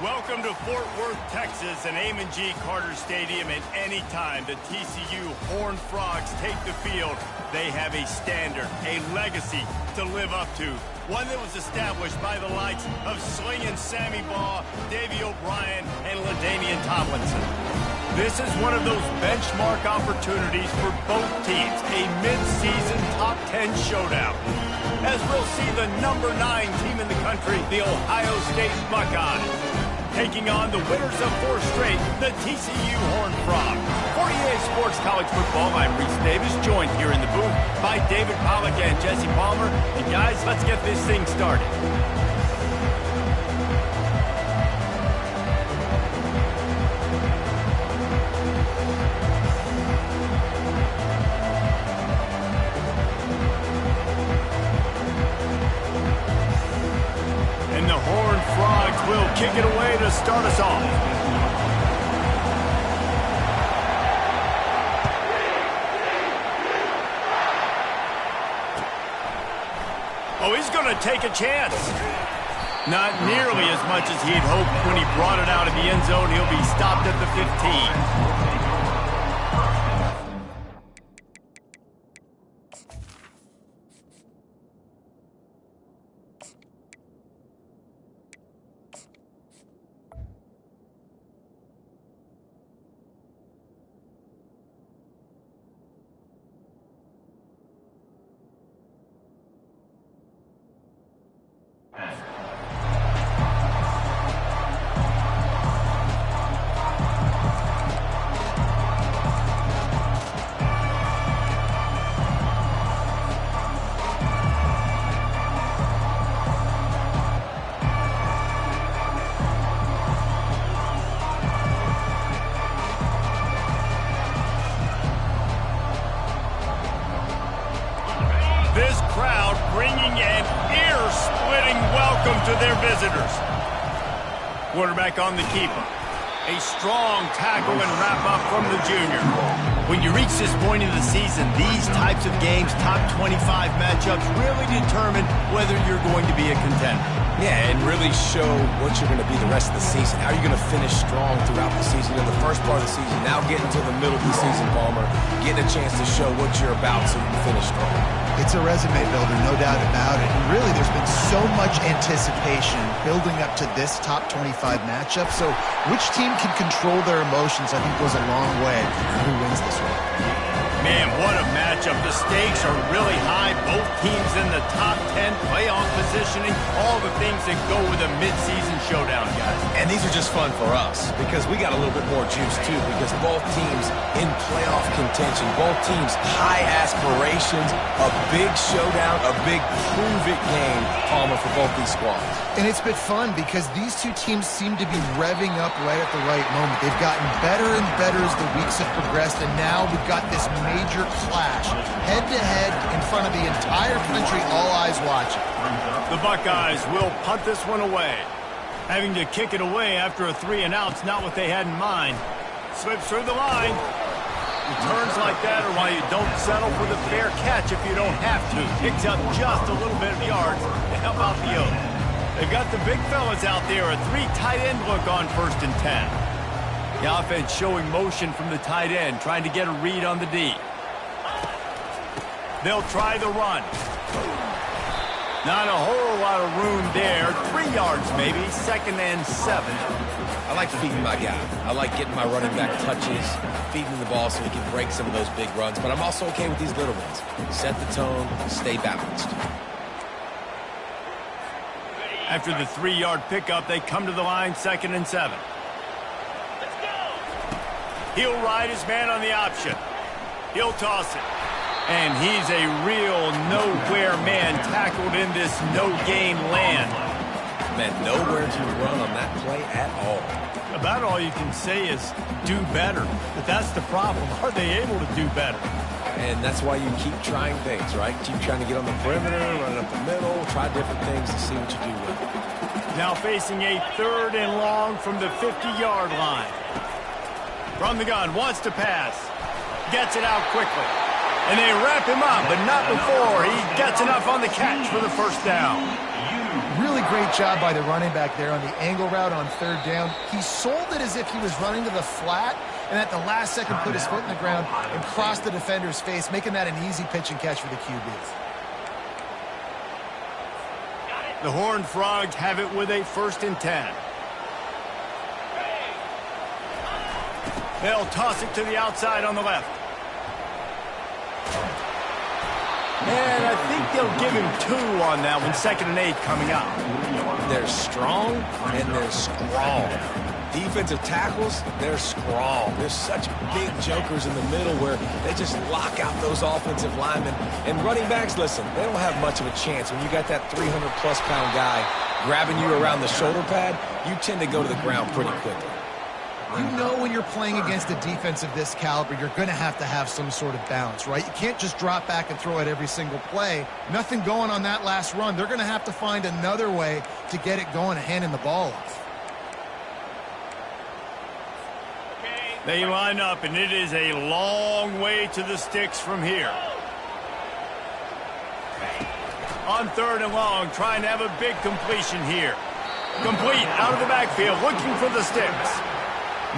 Welcome to Fort Worth, Texas, and Amon G. Carter Stadium. And anytime the TCU Horned Frogs take the field, they have a standard, a legacy to live up to. One that was established by the likes of Slingin' Sammy Baugh, Davey O'Brien, and LaDainian Tomlinson. This is one of those benchmark opportunities for both teams, a mid-season top 10 showdown. As we'll see the number 9 team in the country, the Ohio State Buckeyes, taking on the winners of 4 straight, the TCU Horned Frogs. For EA Sports College Football, I'm Reese Davis, joined here in the booth by David Pollack and Jesse Palmer. And guys, let's get this thing started. And the Horned Frogs will kick it away to start us off. Oh, he's going to take a chance. Not nearly as much as he'd hoped when he brought it out of the end zone. He'll be stopped at the 15. This crowd bringing an ear-splitting welcome to their visitors. Quarterback on the keeper. A strong tackle and wrap-up from the junior. When you reach this point in the season, these types of games, top 25 matchups, really determine whether you're going to be a contender. Yeah, and really show what you're going to be the rest of the season. How you're going to finish strong throughout the season. In the first part of the season, now getting to the middle of the season, Palmer, getting a chance to show what you're about so you can finish strong. It's a resume builder, no doubt about it. And really, there's been so much anticipation building up to this top 25 matchup. So which team can control their emotions, I think, goes a long way in who wins this one. Man, what a matchup. The stakes are really high. Both teams in the top 10, playoff positioning, all the things that go with a midseason showdown, guys. And these are just fun for us because we got a little bit more juice, too, because both teams in playoff contention, both teams high aspirations, a big showdown, a big prove-it game, Palmer, for both these squads. And it's been fun because these two teams seem to be revving up right at the right moment. They've gotten better and better as the weeks have progressed, and now we've got this major clash, head-to-head in front of the entire country, all eyes watching. The Buckeyes will punt this one away. Having to kick it away after a 3-and-out's not what they had in mind. Slips through the line. Returns like that are why you don't settle for the fair catch if you don't have to. Picks up just a little bit of yards to help out the Oaks. They've got the big fellas out there, a 3 tight end look on 1st and 10. The offense showing motion from the tight end, trying to get a read on the D. They'll try the run. Not a whole lot of room there. 3 yards maybe, 2nd and 7. I like feeding my guy. I like getting my running back touches, feeding the ball so he can break some of those big runs. But I'm also okay with these little ones. Set the tone, stay balanced. After the 3-yard pickup, they come to the line, 2nd and 7. He'll ride his man on the option. He'll toss it. And he's a real nowhere man tackled in this no-gain land. Man, nowhere to run on that play at all. About all you can say is do better. But that's the problem. Are they able to do better? And that's why you keep trying things, right? Keep trying to get on the perimeter, run up the middle, try different things to see what you do with it. Now facing a 3rd and long from the 50-yard line. From the gun, wants to pass. Gets it out quickly. And they wrap him up, but not before he gets enough on the catch for the 1st down. Really a great job by the running back there on the angle route on third down. He sold it as if he was running to the flat, and at the last second put his foot in the ground and crossed the defender's face, making that an easy pitch and catch for the QB. The Horned Frogs have it with a 1st and 10. They'll toss it to the outside on the left. And I think they'll give him 2 on that one. 2nd and 8 coming up. They're strong and they're strong. Defensive tackles, they're strong. There's such big jokers in the middle where they just lock out those offensive linemen. And running backs, listen, they don't have much of a chance. When you got that 300-plus pound guy grabbing you around the shoulder pad, you tend to go to the ground pretty quickly. You know when you're playing against a defense of this caliber, you're going to have some sort of balance, right? You can't just drop back and throw it every single play. Nothing going on that last run. They're going to have to find another way to get it going and handing the ball off. They line up, and it is a long way to the sticks from here. On 3rd and long, trying to have a big completion here. Complete out of the backfield, looking for the sticks.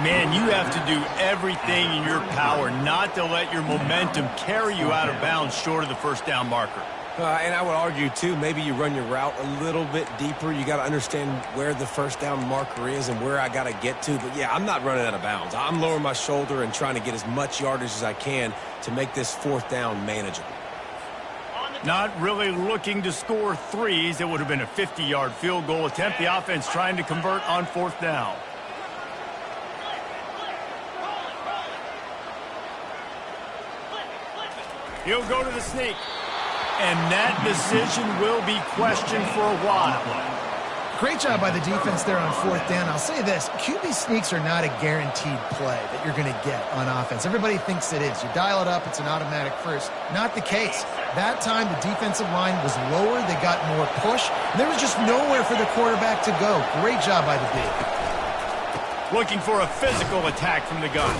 Man, you have to do everything in your power not to let your momentum carry you out of bounds short of the 1st down marker. And I would argue, too, maybe you run your route a little bit deeper. You got to understand where the 1st down marker is and where I got to get to. But, yeah, I'm not running out of bounds. I'm lowering my shoulder and trying to get as much yardage as I can to make this 4th down manageable. Not really looking to score 3s. It would have been a 50-yard field goal attempt. The offense trying to convert on 4th down. He'll go to the sneak. And that decision will be questioned for a while. Great job by the defense there on 4th down. I'll say this, QB sneaks are not a guaranteed play that you're going to get on offense. Everybody thinks it is. You dial it up, it's an automatic first. Not the case. That time, the defensive line was lower. They got more push. And there was just nowhere for the quarterback to go. Great job by the D. Looking for a physical attack from the gun.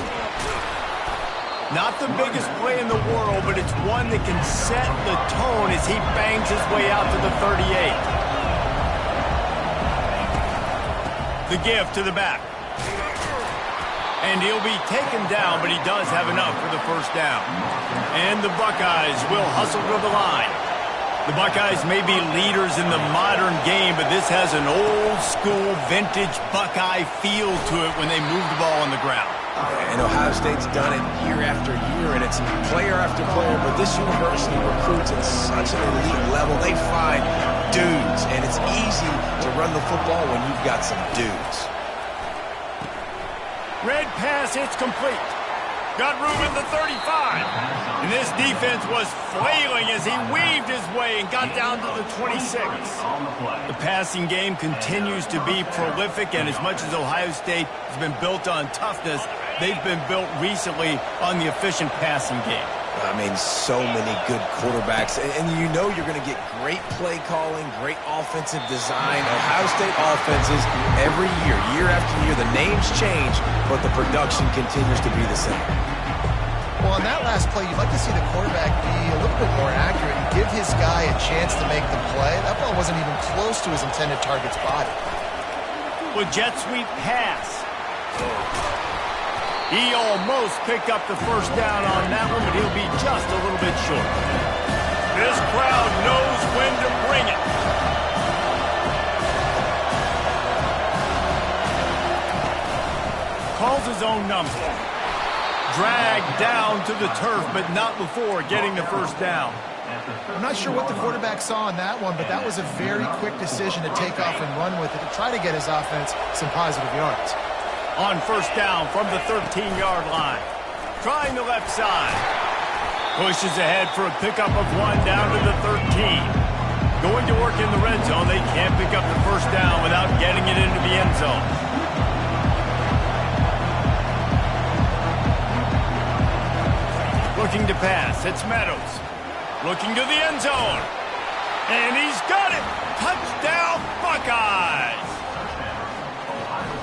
Not the biggest play in the world, but it's one that can set the tone as he bangs his way out to the 38. The give to the back. And he'll be taken down, but he does have enough for the 1st down. And the Buckeyes will hustle to the line. The Buckeyes may be leaders in the modern game, but this has an old-school, vintage Buckeye feel to it when they move the ball on the ground. And Ohio State's done it year after year, and it's player after player. But this university recruits at such an elite level. They find dudes, and it's easy to run the football when you've got some dudes. Red pass, it's complete. Got room at the 35. And this defense was flailing as he weaved his way and got down to the 26. The passing game continues to be prolific, and as much as Ohio State has been built on toughness, they've been built recently on the efficient passing game. I mean, so many good quarterbacks, and you know you're going to get great play calling, great offensive design. Ohio State offenses every year, year after year, the names change, but the production continues to be the same. Well, on that last play, you'd like to see the quarterback be a little bit more accurate and give his guy a chance to make the play. That ball wasn't even close to his intended target's body. With jet sweep pass. He almost picked up the 1st down on that one, but he'll be just a little bit short. This crowd knows when to bring it. Calls his own number. Dragged down to the turf, but not before getting the 1st down. I'm not sure what the quarterback saw on that one, but that was a very quick decision to take off and run with it to try to get his offense some positive yards. On 1st down from the 13-yard line. Trying the left side. Pushes ahead for a pickup of 1 down to the 13. Going to work in the red zone. They can't pick up the 1st down without getting it into the end zone. Looking to pass. It's Meadows. Looking to the end zone. And he's got it. Touchdown, Buckeyes.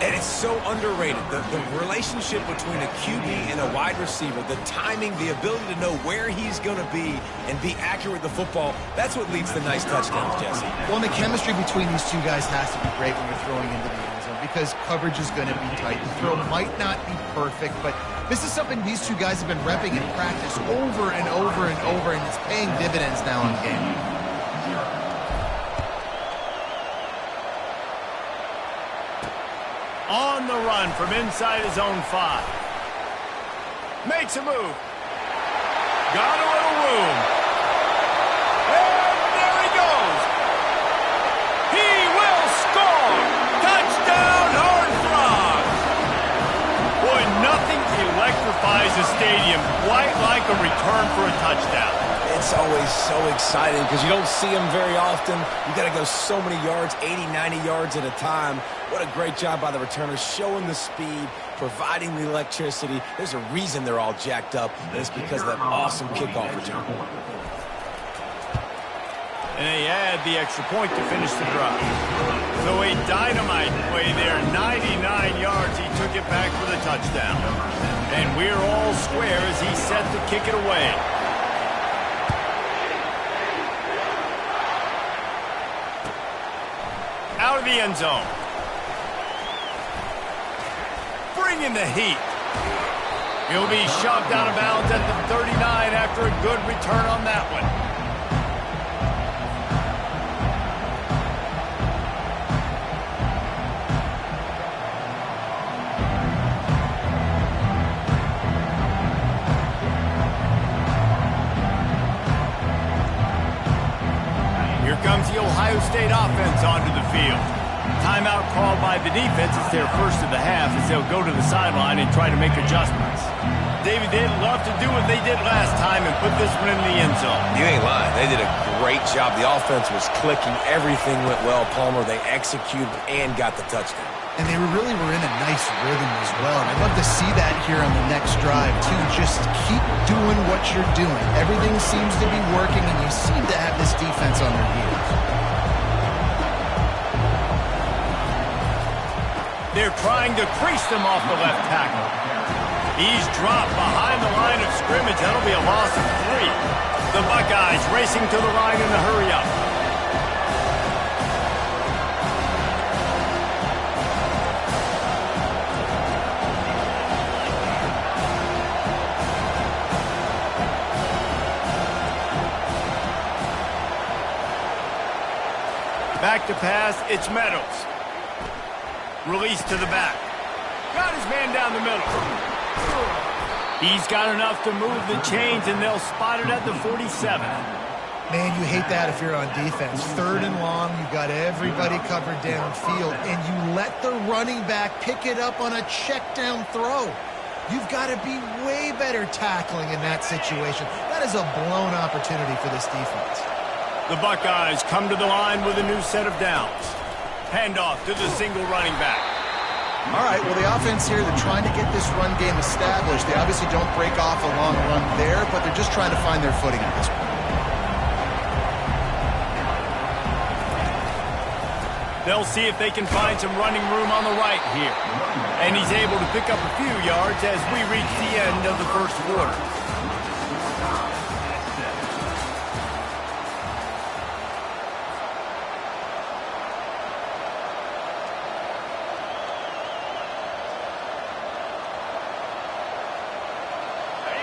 And it's so underrated. The relationship between a QB and a wide receiver, the timing, the ability to know where he's going to be and be accurate with the football, that's what leads to nice touchdowns, Jesse. Well, and the chemistry between these two guys has to be great when you're throwing into the end zone because coverage is going to be tight. The throw might not be perfect, but this is something these two guys have been repping in practice over and over and over, and it's paying dividends now in the game. On the run from inside his own 5. Makes a move. Got a little room. And there he goes. He will score. Touchdown, Horned Frogs. Boy, nothing electrifies a stadium quite like a return for a touchdown. It's always so exciting because you don't see them very often. You got to go so many yards, 80, 90 yards at a time. What a great job by the returners, showing the speed, providing the electricity. There's a reason they're all jacked up, and it's because of that awesome kickoff return. And they add the extra point to finish the drive. So a dynamite play there, 99 yards. He took it back for the touchdown. And we're all square as he set to kick it away. Out of the end zone. Bringing the heat. He'll be shoved out of bounds at the 39 after a good return on that one. Here comes the Ohio State offense onto the field. Timeout called by the defense. It's their first of the half as they'll go to the sideline and try to make adjustments. David, they'd love to do what they did last time and put this one in the end zone. You ain't lying. They did a great job. The offense was clicking. Everything went well, Palmer. They executed and got the touchdown. And they really were in a nice rhythm as well. And I'd love to see that here on the next drive, too. Just keep doing what you're doing. Everything seems to be working, and you seem to have this defense on their heels. They're trying to crease them off the left tackle. He's dropped behind the line of scrimmage. That'll be a loss of 3. The Buckeyes racing to the line in a hurry-up. Back to pass, it's Meadows. Release to the back. Got his man down the middle. He's got enough to move the chains, and they'll spot it at the 47. Man, you hate that if you're on defense. 3rd and long, you've got everybody covered downfield, and you let the running back pick it up on a check-down throw. You've got to be way better tackling in that situation. That is a blown opportunity for this defense. The Buckeyes come to the line with a new set of downs. Handoff to the single running back. All right, well, the offense here, they're trying to get this run game established. They obviously don't break off a long run there, but they're just trying to find their footing at this point. They'll see if they can find some running room on the right here. And he's able to pick up a few yards as we reach the end of the first quarter.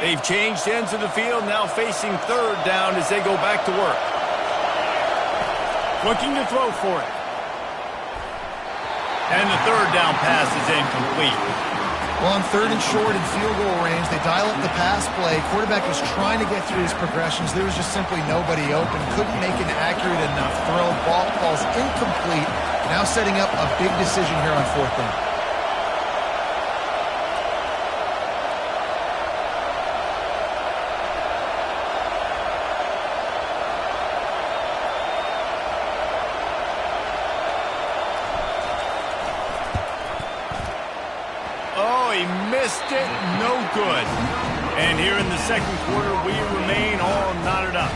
They've changed ends of the field, now facing 3rd down as they go back to work. Looking to throw for it. And the 3rd down pass is incomplete. Well, on 3rd and short in field goal range, they dial up the pass play. Quarterback was trying to get through his progressions. There was just simply nobody open. Couldn't make an accurate enough throw. Ball falls incomplete. Now setting up a big decision here on 4th down. Missed it, no good. And here in the second quarter, we remain all knotted up.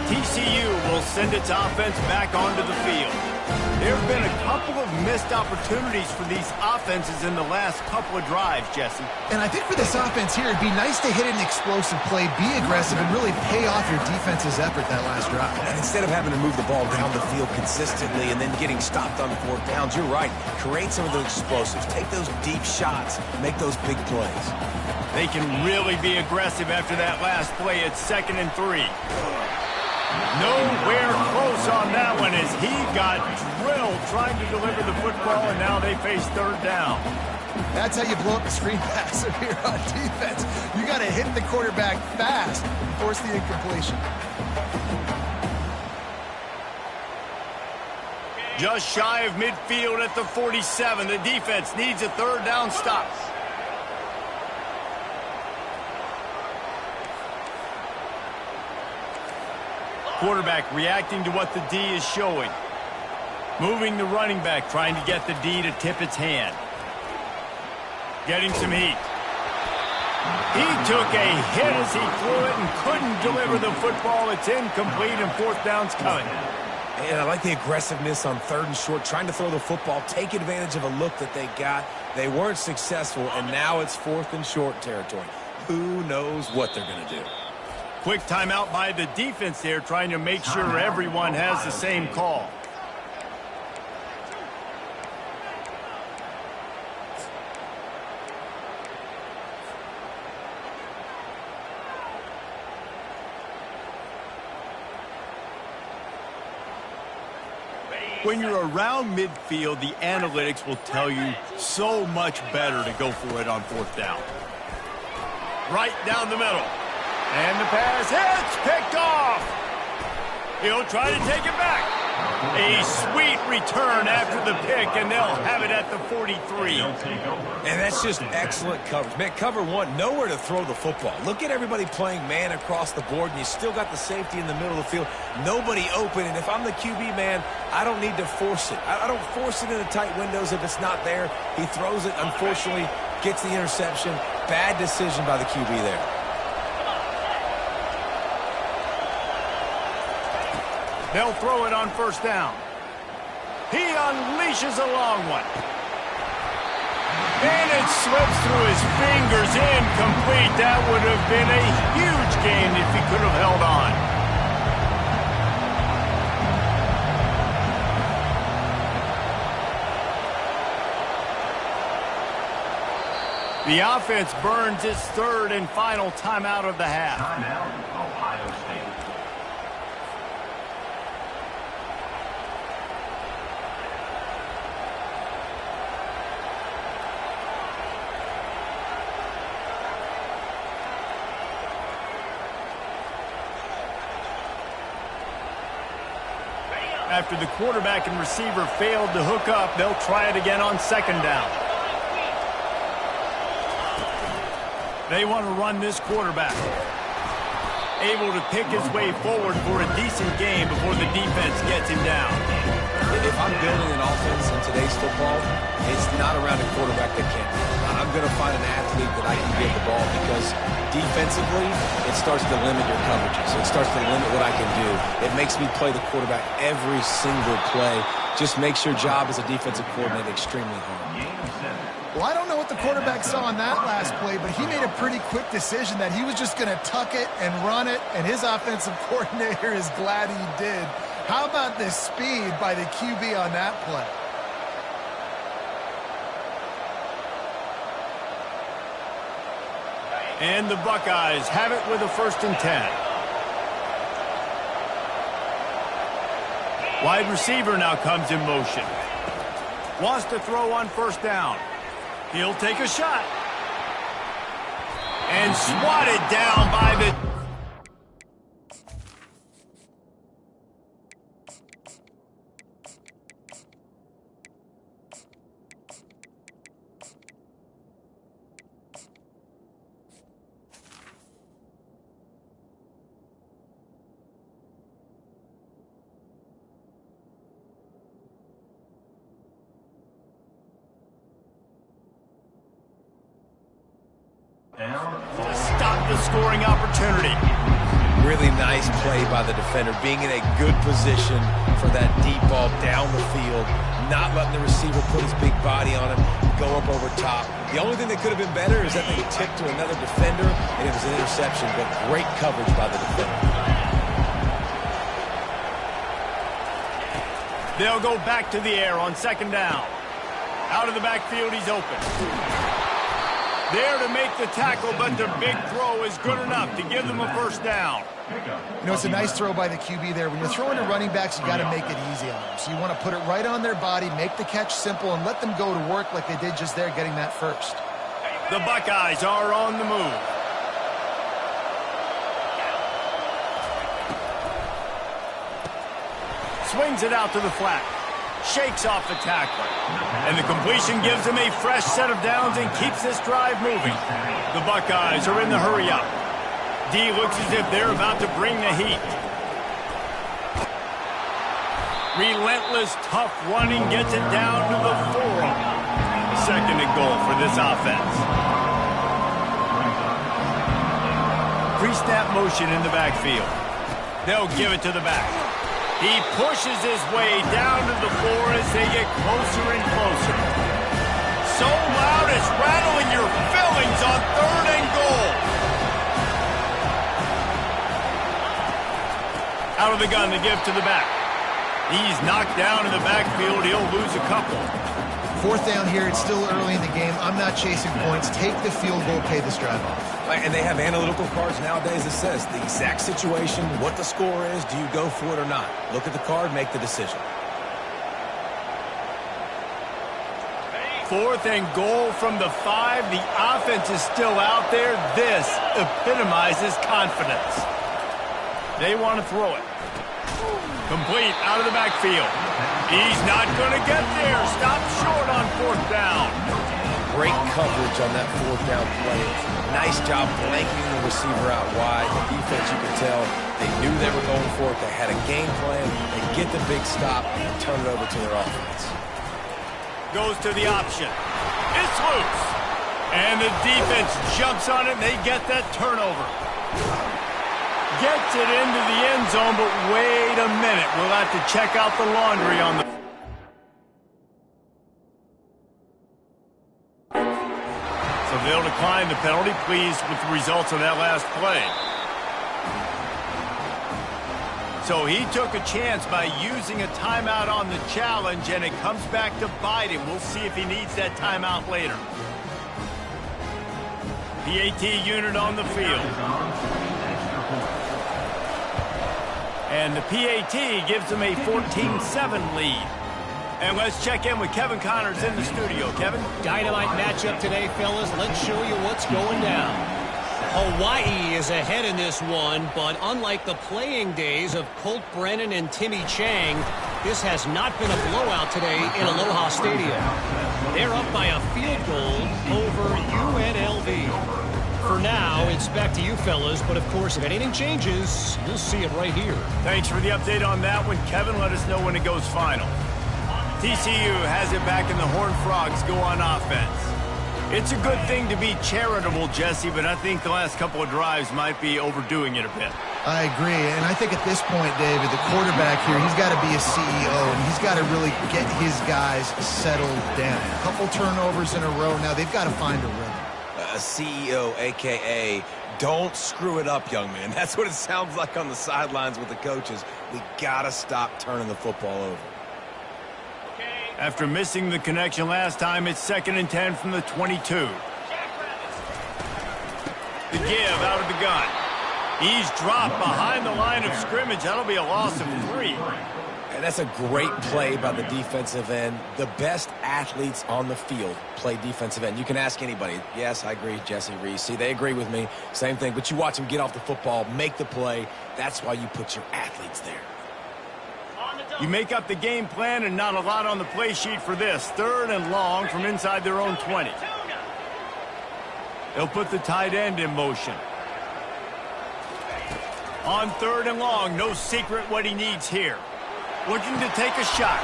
TCU will They'll send its offense back onto the field. There have been a couple of missed opportunities for these offenses in the last couple of drives, Jesse. And I think for this offense here, it'd be nice to hit an explosive play, be aggressive, and really pay off your defense's effort that last drive. And instead of having to move the ball down the field consistently and then getting stopped on 4th downs, you're right. Create some of those explosives. Take those deep shots. Make those big plays. They can really be aggressive after that last play at 2nd and 3. Nowhere close on that one as he got drilled trying to deliver the football, and now they face 3rd down. That's how you blow up the screen pass if you're on defense. You got to hit the quarterback fast and force the incompletion. Just shy of midfield at the 47. The defense needs a 3rd down stop. Quarterback reacting to what the D is showing. Moving the running back, trying to get the D to tip its hand. Getting some heat. He took a hit as he threw it and couldn't deliver the football. It's incomplete and 4th down's coming. And I like the aggressiveness on 3rd and short, trying to throw the football, take advantage of a look that they got. They weren't successful, and now it's 4th and short territory. Who knows what they're going to do? Quick timeout by the defense there, trying to make sure everyone has the same call. When you're around midfield, the analytics will tell you so much better to go for it on 4th down. Right down the middle. And the pass hits, picked off. He'll try to take it back. A sweet return after the pick, and they'll have it at the 43. And that's just excellent coverage. Man, cover 1, nowhere to throw the football. Look at everybody playing man across the board, and you still got the safety in the middle of the field. Nobody open, and if I'm the QB, man, I don't need to force it. I don't force it into tight windows if it's not there. He throws it, unfortunately, gets the interception. Bad decision by the QB there. They'll throw it on 1st down. He unleashes a long one. And it slips through his fingers, incomplete. That would have been a huge gain if he could have held on. The offense burns its 3rd and final timeout of the half. Timeout, Ohio State. After the quarterback and receiver failed to hook up, they'll try it again on 2nd down. They want to run this quarterback. Able to pick his way forward for a decent game before the defense gets him down. If I'm building an offense in today's football, it's not around a quarterback that can't. I'm going to find an athlete that I can give the ball because defensively, it starts to limit your coverages. It starts to limit what I can do. It makes me play the quarterback every single play. Just makes your job as a defensive coordinator extremely hard. Well, I don't know what the quarterback saw on that last play, but he made a pretty quick decision that he was just going to tuck it and run it, and his offensive coordinator is glad he did. How about the speed by the QB on that play? And the Buckeyes have it with a 1st and 10. Wide receiver now comes in motion. Wants to throw on 1st down. He'll take a shot. And swatted down by the... to stop the scoring opportunity. Really nice play by the defender, being in a good position for that deep ball down the field, not letting the receiver put his big body on him, go up over top. The only thing that could have been better is that they tipped to another defender, and it was an interception, but great coverage by the defender. They'll go back to the air on second down. Out of the backfield, he's open. There to make the tackle, but the big throw is good enough to give them a first down. You know, it's a nice throw by the QB there. When you're throwing to running backs, you got to make it easy on them. So you want to put it right on their body, make the catch simple, and let them go to work like they did just there, getting that first. The Buckeyes are on the move. Swings it out to the flat. Shakes off the tackler. And the completion gives him a fresh set of downs and keeps this drive moving. The Buckeyes are in the hurry-up. D looks as if they're about to bring the heat. Relentless, tough running gets it down to the 4. Second and goal for this offense. Pre-snap motion in the backfield. They'll give it to the back. He pushes his way down to the floor as they get closer and closer. So loud it's rattling your fillings on third and goal. Out of the gun to give to the back. He's knocked down in the backfield. He'll lose a couple. Fourth down here. It's still early in the game. I'm not chasing points. Take the field goal, pay this drive off. And they have analytical cards nowadays that says the exact situation, what the score is, do you go for it or not? Look at the card, make the decision. Fourth and goal from the 5. The offense is still out there. This epitomizes confidence. They want to throw it. Complete out of the backfield. He's not going to get there. Stop short on fourth down. Great coverage on that fourth down play. Nice job blanking the receiver out wide. The defense, you could tell, they knew they were going for it. They had a game plan. They get the big stop and turn it over to their offense. Goes to the option. It's loose. And the defense jumps on it, and they get that turnover. Gets it into the end zone, but wait a minute. We'll have to check out the laundry on the... So they'll decline the penalty, pleased with the results of that last play. So he took a chance by using a timeout on the challenge, and it comes back to bite him. We'll see if he needs that timeout later. PAT unit on the field. And the PAT gives them a 14-7 lead. And let's check in with Kevin Connors in the studio. Kevin? Dynamite matchup today, fellas. Let's show you what's going down. Hawaii is ahead in this one, but unlike the playing days of Colt Brennan and Timmy Chang, this has not been a blowout today in Aloha Stadium. They're up by a field goal over UNLV. For now, it's back to you fellas, but of course, if anything changes, you'll see it right here. Thanks for the update on that one, Kevin. Let us know when it goes final. TCU has it back, and the Horned Frogs go on offense. It's a good thing to be charitable, Jesse, but I think the last couple of drives might be overdoing it a bit. I agree, and I think at this point, David, the quarterback here, he's got to be a CEO, and he's got to really get his guys settled down. A couple turnovers in a row now. They've got to find a rhythm. A CEO, a.k.a. don't screw it up, young man. That's what it sounds like on the sidelines with the coaches. We got to stop turning the football over. After missing the connection last time, it's 2nd and 10 from the 22. The give out of the gun. He's dropped behind the line of scrimmage. That'll be a loss of 3. And that's a great play by the defensive end. The best athletes on the field play defensive end. You can ask anybody. Yes, I agree, Jesse Reese. See, they agree with me. Same thing. But you watch them get off the football, make the play. That's why you put your athletes there. You make up the game plan, and not a lot on the play sheet for this. 3rd and long from inside their own 20. They'll put the tight end in motion. On 3rd and long, no secret what he needs here. Looking to take a shot.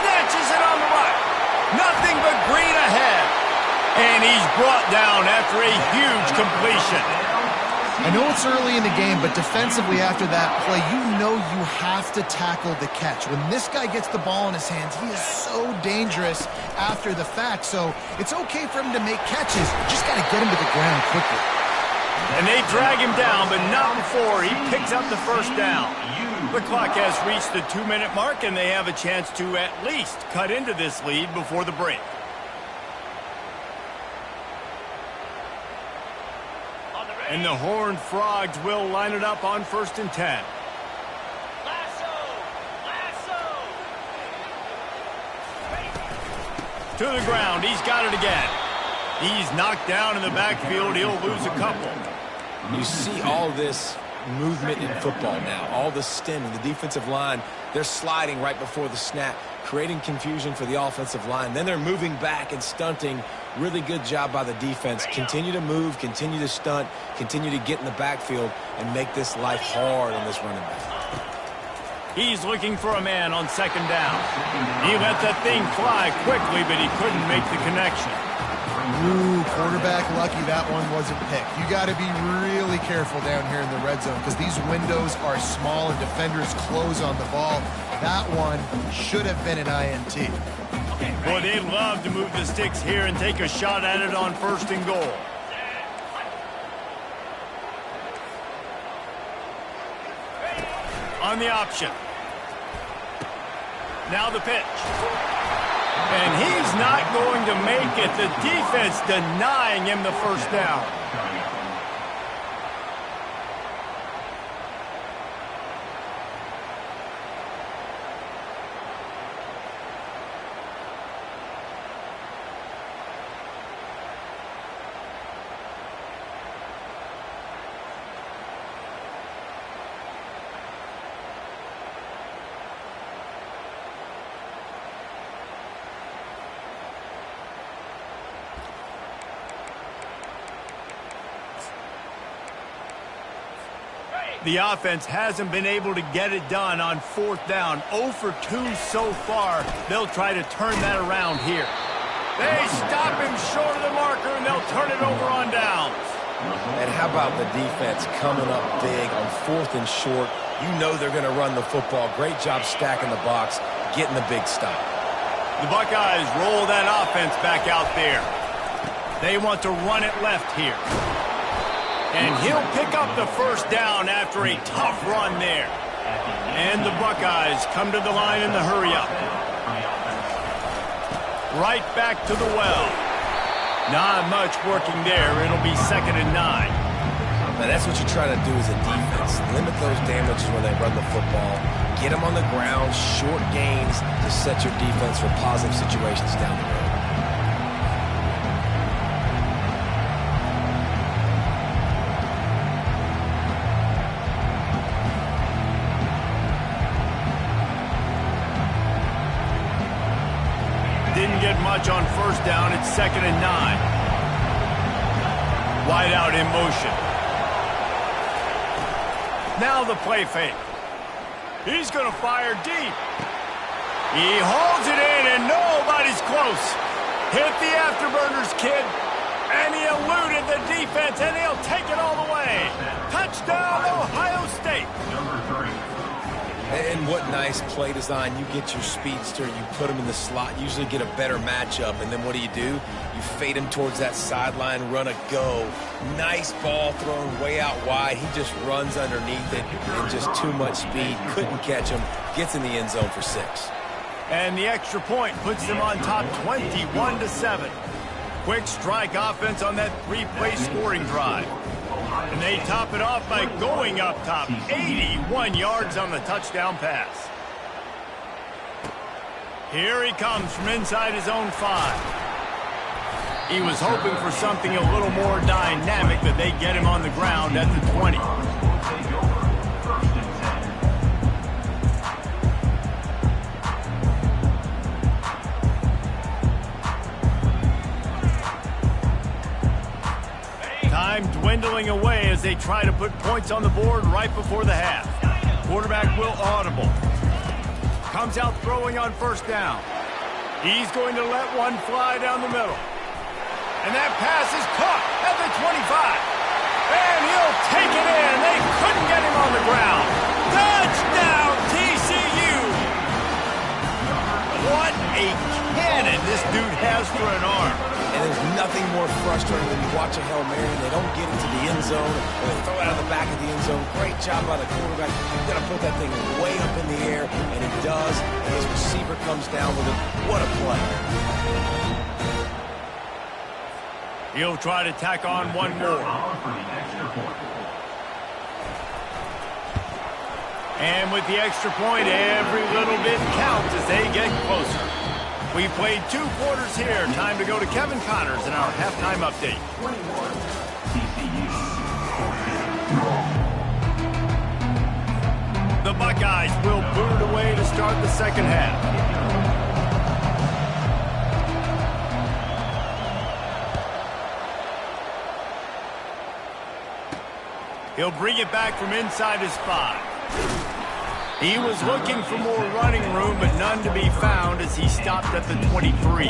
Snatches it on the right. Nothing but green ahead. And he's brought down after a huge completion. I know it's early in the game, but defensively after that play, you know you have to tackle the catch. When this guy gets the ball in his hands, he is so dangerous after the fact. So it's okay for him to make catches. You just got to get him to the ground quickly. And they drag him down, but not before he picks up the first down. The clock has reached the 2-minute mark, and they have a chance to at least cut into this lead before the break. And the Horned Frogs will line it up on 1st and 10. To the ground. He's got it again. He's knocked down in the backfield. He'll lose a couple. You see all this movement in football now. All the stemming. The defensive line, they're sliding right before the snap, creating confusion for the offensive line. Then they're moving back and stunting. Really good job by the defense. Continue to move, continue to stunt, continue to get in the backfield, and make this life hard on this running back. He's looking for a man on 2nd down. He let that thing fly quickly, but he couldn't make the connection. Ooh, quarterback lucky that one wasn't picked. You got to be really careful down here in the red zone because these windows are small and defenders close on the ball. That one should have been an INT. Boy, they love to move the sticks here and take a shot at it on 1st and goal. On the option. Now the pitch. And he's not going to make it. The defense denying him the first down. The offense hasn't been able to get it done on 4th down. 0 for 2 so far. They'll try to turn that around here. They stop him short of the marker, and they'll turn it over on downs. And how about the defense coming up big on 4th and short? You know they're going to run the football. Great job stacking the box, getting the big stop. The Buckeyes roll that offense back out there. They want to run it left here. And he'll pick up the first down after a tough run there. And the Buckeyes come to the line in the hurry-up. Right back to the well. Not much working there. It'll be 2nd and 9. Now that's what you try to do as a defense. Limit those damages when they run the football. Get them on the ground, short gains to set your defense for positive situations down the road. Didn't get much on 1st down. It's 2nd and 9. Wide out in motion. Now the play fake. He's going to fire deep. He holds it in, and nobody's close. Hit the afterburners, kid. And he eluded the defense, and he'll take it all the way. Touchdown, Ohio State. And what nice play design. You get your speedster, you put him in the slot, usually get a better matchup, and then what do? You fade him towards that sideline, run a go. Nice ball thrown way out wide. He just runs underneath it and just too much speed. Couldn't catch him. Gets in the end zone for 6. And the extra point puts them on top 21-7. Quick strike offense on that 3-play scoring drive. And they top it off by going up top. 81 yards on the touchdown pass. Here he comes from inside his own 5. He was hoping for something a little more dynamic, that they get him on the ground at the 20. Time dwindling away as they try to put points on the board right before the half. Quarterback will audible. Comes out throwing on 1st down. He's going to let one fly down the middle. And that pass is caught at the 25. And he'll take it in. They couldn't get him on the ground. Touchdown, TCU. What a cannon this dude has for an arm. And there's nothing more frustrating when you watch a Hail Mary and they don't get into the end zone or they throw it out of the back of the end zone. Great job by the quarterback. You've got to put that thing way up in the air, and he does. And his receiver comes down with it. What a play. He'll try to tack on one more. And with the extra point, every little bit counts as they get closer. We played 2 quarters here. Time to go to Kevin Connors in our halftime update. The Buckeyes will boot it away to start the second half. He'll bring it back from inside his 5. He was looking for more running room, but none to be found as he stopped at the 23.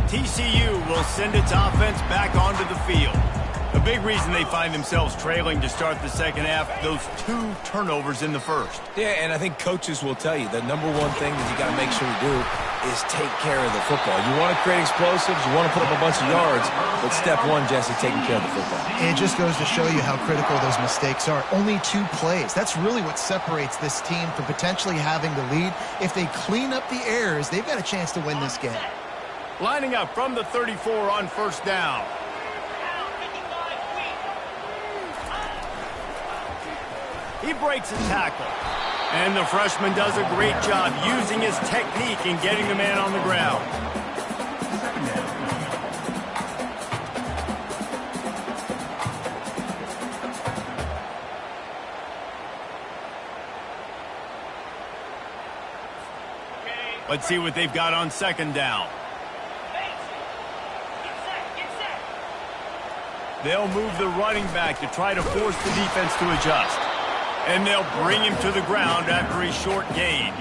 TCU will send its offense back onto the field. A big reason they find themselves trailing to start the second half, those 2 turnovers in the first. Yeah, and I think coaches will tell you the number one thing that you got to make sure you do is take care of the football. You want to create explosives, you want to put up a bunch of yards, but step one, Jesse, taking care of the football. It just goes to show you how critical those mistakes are. Only 2 plays. That's really what separates this team from potentially having the lead. If they clean up the errors, they've got a chance to win this game. Lining up from the 34 on first down. He breaks a tackle. And the freshman does a great job using his technique and getting the man on the ground. Let's see what they've got on second down. They'll move the running back to try to force the defense to adjust. And they'll bring him to the ground after a short gain.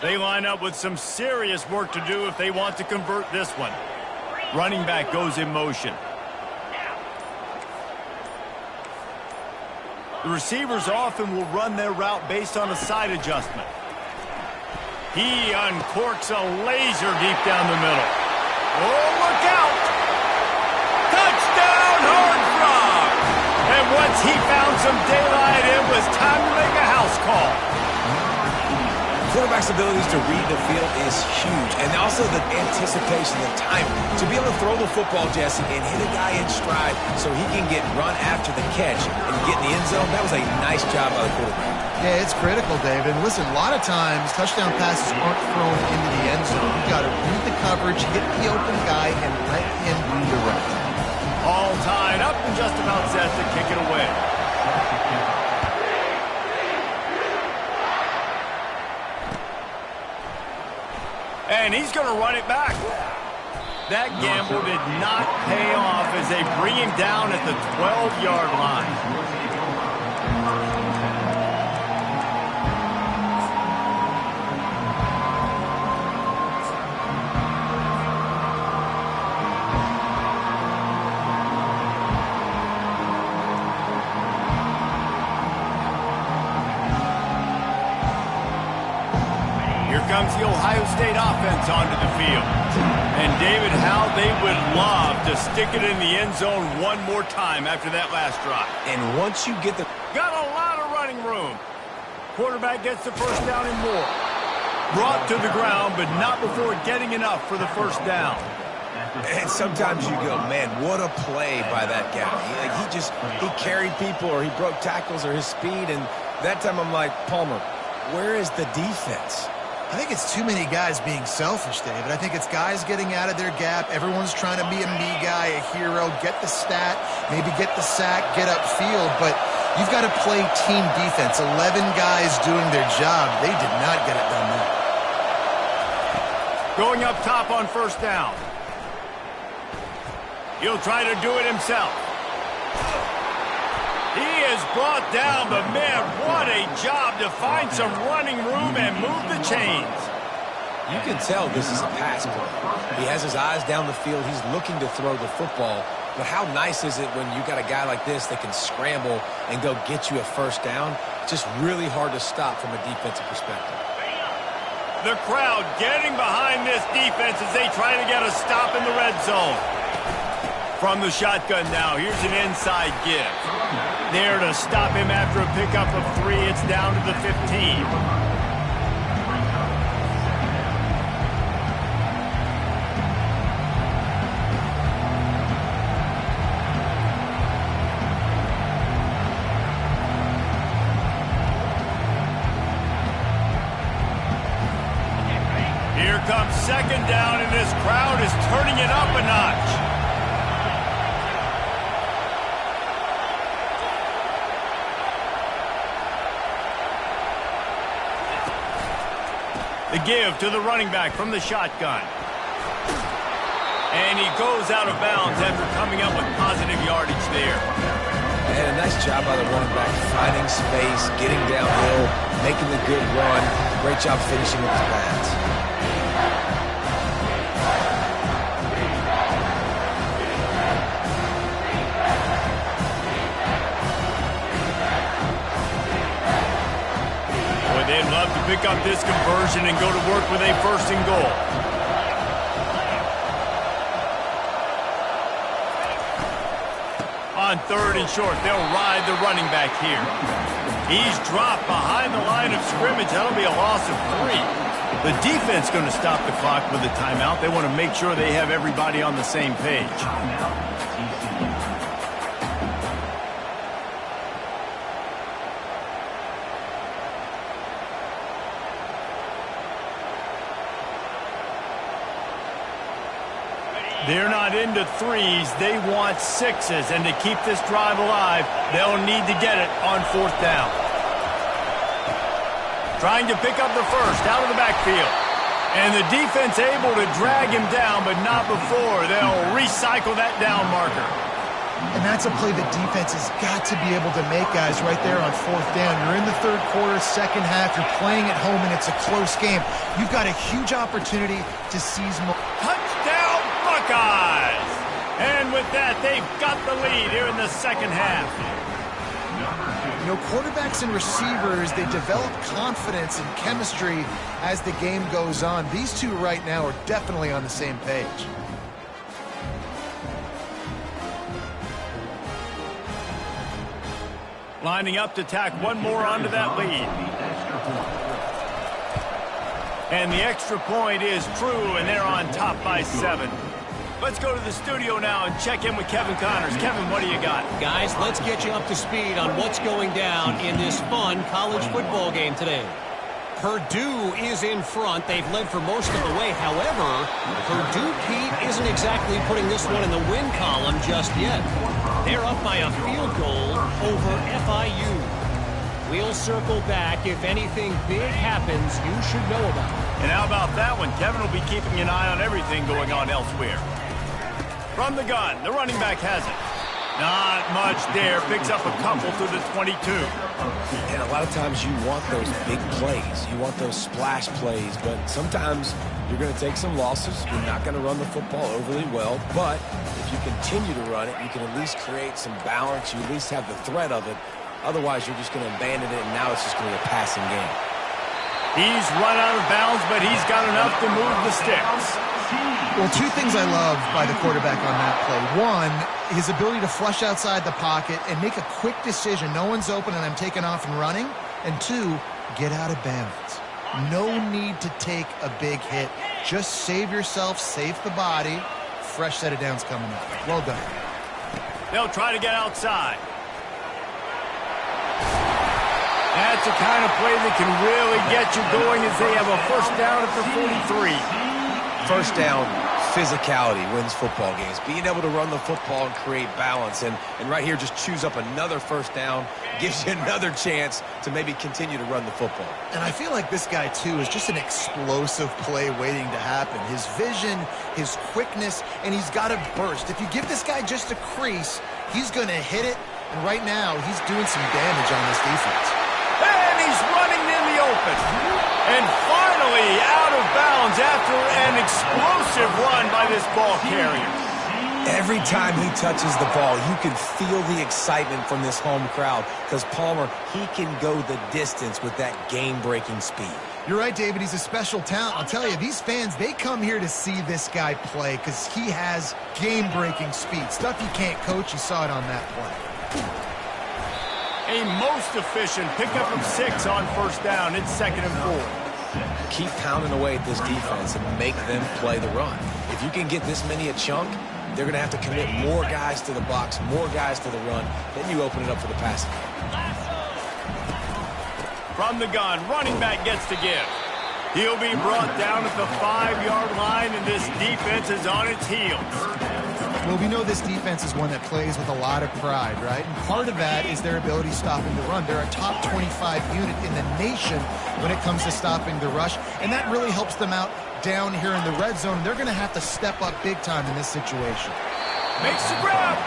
They line up with some serious work to do if they want to convert this one. Running back goes in motion. The receivers often will run their route based on a side adjustment. He uncorks a laser deep down the middle. Oh, look out! Touchdown, Horned Frog! And once he found some daylight, it was time to make a house call. Quarterback's abilities to read the field is huge, and also the anticipation, the timing. To be able to throw the football, Jesse, and hit a guy in stride so he can get run after the catch and get in the end zone, that was a nice job by the quarterback. Yeah, it's critical, David. Listen, a lot of times touchdown passes aren't thrown into the end zone. You've got to read the coverage, hit the open guy, and let him redirect. All tied up and just about set to kick it away. And he's going to run it back. That gamble did not pay off as they bring him down at the 12-yard line. Comes the Ohio State offense onto the field. And David, how they would love to stick it in the end zone one more time after that last drive. And once you get the... Got a lot of running room. Quarterback gets the first down and more. Brought to the ground, but not before getting enough for the first down. And sometimes you go, man, what a play by that guy. He carried people, or he broke tackles, or his speed. And that time I'm like, Palmer, where is the defense? I think it's too many guys being selfish, David. I think it's guys getting out of their gap. Everyone's trying to be a me guy, a hero, get the stat, maybe get the sack, get upfield. But you've got to play team defense. 11 guys doing their job. They did not get it done there. Going up top on first down. He'll try to do it himself. He is brought down, but man, what a job to find some running room and move the chains. You can tell this is a pass play. He has his eyes down the field. He's looking to throw the football. But how nice is it when you got a guy like this that can scramble and go get you a first down? Just really hard to stop from a defensive perspective. The crowd getting behind this defense as they try to get a stop in the red zone. From the shotgun now, here's an inside give. There to stop him after a pickup of 3. It's down to the 15. Here comes second down, and this crowd is turning it up a notch. The give to the running back from the shotgun. And he goes out of bounds after coming up with positive yardage there. And a nice job by the running back, finding space, getting downhill, making the good run. Great job finishing with his pads. They'd love to pick up this conversion and go to work with a first and goal. On third and short, they'll ride the running back here. He's dropped behind the line of scrimmage. That'll be a loss of 3. The defense going to stop the clock with a timeout. They want to make sure they have everybody on the same page. They're not into 3s. They want 6s. And to keep this drive alive, they'll need to get it on fourth down. Trying to pick up the first out of the backfield. And the defense able to drag him down, but not before. They'll recycle that down marker. And that's a play the defense has got to be able to make, guys, right there on fourth down. You're in the third quarter, second half. You're playing at home, and it's a close game. You've got a huge opportunity to seize more. Touchdown, Buckeyes! And with that, they've got the lead here in the second half. You know, quarterbacks and receivers, they develop confidence and chemistry as the game goes on. These two right now are definitely on the same page. Lining up to tack one more onto that lead. And the extra point is true, and they're on top by 7. Let's go to the studio now and check in with Kevin Connors. Kevin, what do you got? Guys, let's get you up to speed on what's going down in this fun college football game today. Purdue is in front. They've led for most of the way. However, Purdue, Pete, isn't exactly putting this one in the win column just yet. They're up by a field goal over FIU. We'll circle back. If anything big happens, you should know about it. And how about that one? Kevin will be keeping an eye on everything going on elsewhere. From the gun, the running back has it. Not much there. Picks up a couple to the 22. And a lot of times you want those big plays. You want those splash plays. But sometimes you're going to take some losses. You're not going to run the football overly well. But if you continue to run it, you can at least create some balance. You at least have the threat of it. Otherwise, you're just going to abandon it, and now it's just going to be a passing game. He's run out of bounds, but he's got enough to move the sticks. Well, two things I love by the quarterback on that play. One, his ability to flush outside the pocket and make a quick decision. No one's open, and I'm taking off and running. And two, get out of bounds. No need to take a big hit. Just save yourself, save the body. Fresh set of downs coming up. Well done. They'll try to get outside. That's the kind of play that can really get you going as they have a first down at the 43. First down, physicality wins football games. Being able to run the football and create balance. And right here, just choose up another first down, gives you another chance to maybe continue to run the football. And I feel like this guy, too, is just an explosive play waiting to happen. His vision, his quickness, and he's got to burst. If you give this guy just a crease, he's going to hit it. And right now, he's doing some damage on this defense. And he's running in the open. And finally out of bounds after an explosive run by this ball carrier. Every time he touches the ball, you can feel the excitement from this home crowd because Palmer, he can go the distance with that game-breaking speed. You're right, David. He's a special talent. I'll tell you, these fans, they come here to see this guy play because he has game-breaking speed. Stuff you can't coach. You saw it on that play. A most efficient pickup of 6 on first down. It's 2nd and 4. Keep pounding away at this defense and make them play the run. If you can get this many a chunk, they're going to have to commit more guys to the box, more guys to the run. Then you open it up for the passing game. From the gun, running back gets to give. He'll be brought down at the 5-yard line, and this defense is on its heels. Well, we know this defense is one that plays with a lot of pride, right? And part of that is their ability stopping the run. They're a top 25 unit in the nation when it comes to stopping the rush, and that really helps them out down here in the red zone. They're going to have to step up big time in this situation. Makes the grab.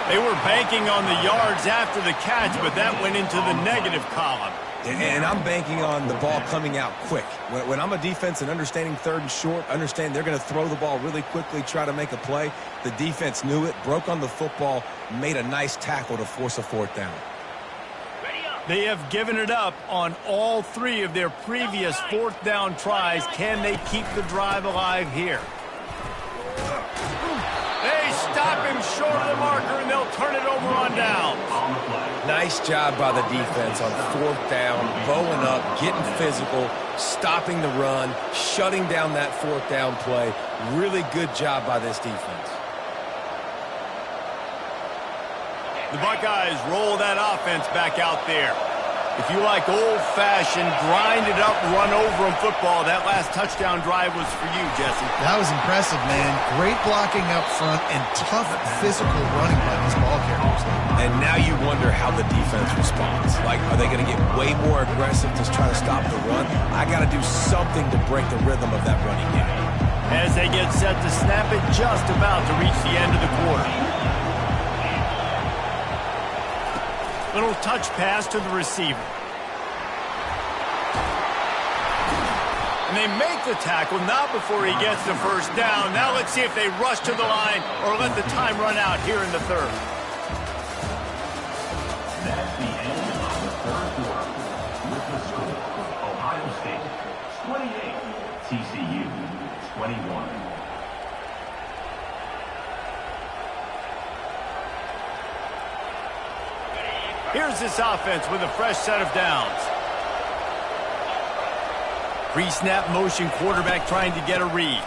They were banking on the yards after the catch, but that went into the negative column. And I'm banking on the ball coming out quick. When I'm a defense and understanding 3rd and short, understand they're going to throw the ball really quickly, try to make a play. The defense knew it, broke on the football, made a nice tackle to force a 4th down. They have given it up on all 3 of their previous 4th down tries. Can they keep the drive alive here? They stop him short of the marker, and they'll turn it over on downs. Nice job by the defense on 4th down, bowing up, getting physical, stopping the run, shutting down that 4th down play. Really good job by this defense. The Buckeyes roll that offense back out there. If you like old-fashioned, grind-it-up, run-over-'em football, that last touchdown drive was for you, Jesse. That was impressive, man. Great blocking up front and tough physical running by these ball carriers. And now you wonder how the defense responds. Like, are they going to get way more aggressive to try to stop the run? I got to do something to break the rhythm of that running game. As they get set to snap it, just about to reach the end of the quarter. Little touch pass to the receiver. And they make the tackle, not before he gets the first down. Now let's see if they rush to the line or let the time run out here in the 3rd. That's the end of the 3rd quarter. With the score, Ohio State 28, TCU 21. Here's this offense with a fresh set of downs. Pre-snap motion quarterback trying to get a read.